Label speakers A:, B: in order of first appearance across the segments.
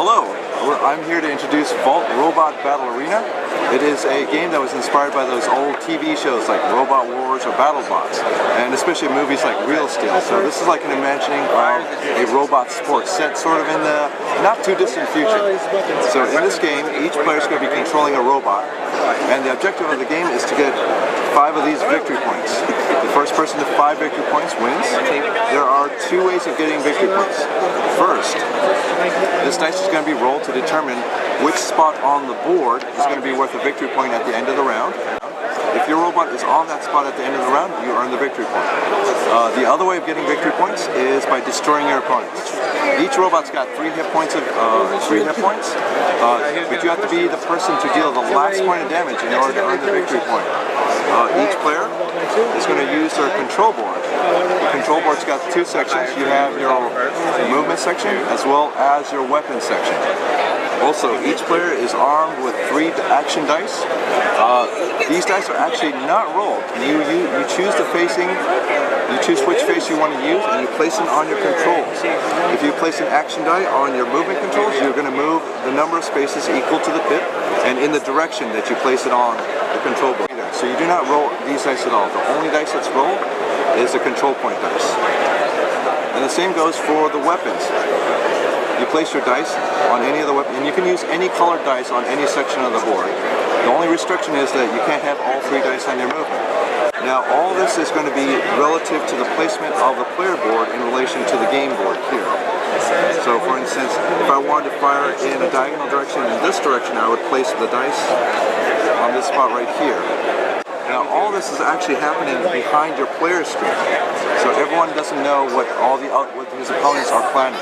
A: Hello, I'm here to introduce Vault Robot Battle Arena. It is a game that was inspired by those old TV shows like Robot Wars or BattleBots, and especially movies like Real Steel. So this is like an imagining of a robot sport set sort of in the not too distant future. So in this game, each player is going to be controlling a robot, and the objective of the game is to get 5 of these victory points. The first person to 5 victory points wins. There are 2 ways of getting victory points. First, this dice is going to be rolled to determine which spot on the board is going to be worth a victory point at the end of the round. If your robot is on that spot at the end of the round, you earn the victory point. The other way of getting victory points is by destroying your opponents. Each robot's got 3 hit points, but you have to be the person to deal the last point of damage in order to earn the victory point. Each player is going to use their control board. The control board's got 2 sections. You have your movement section as well as your weapon section. Also, each player is armed with 3 action dice. These dice are actually not rolled. You choose the facing, you choose which face you want to use, and you place it on your controls. If you place an action die on your movement controls, you're going to move the number of spaces equal to the pip and in the direction that you place it on the control board. So you do not roll these dice at all. The only dice that's rolled is the control point dice. And the same goes for the weapons. You place your dice on any of the weapons, and you can use any colored dice on any section of the board. The only restriction is that you can't have all 3 dice on your movement. Now, all this is going to be relative to the placement of the player board in relation to the game board here. So, for instance, if I wanted to fire in a diagonal direction in this direction, I would place the dice on this spot right here. Now, all this is actually happening behind your player screen, so everyone doesn't know what what his opponents are planning.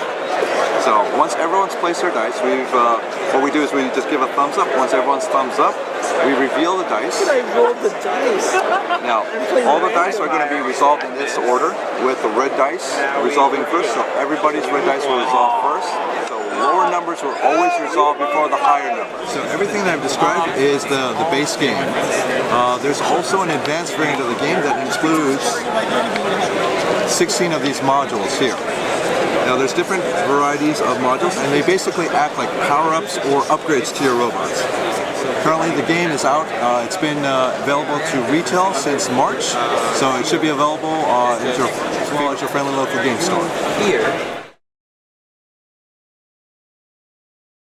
A: So once everyone's placed their dice, what we do is we just give a thumbs up. Once everyone's thumbs up, we reveal the dice.
B: I rolled the dice.
A: Now, all the dice are going to be resolved in this order, with the red dice resolving first. So everybody's red dice will resolve first. So lower numbers will always resolve before the higher numbers. So everything that I've described is the base game. There's also an advanced variant of the game that includes 16 of these modules here. Now there's different varieties of modules, and they basically act like power-ups or upgrades to your robots. Currently the game is out. It's been available to retail since March, so it should be available as well as your friendly local game store.
B: Here.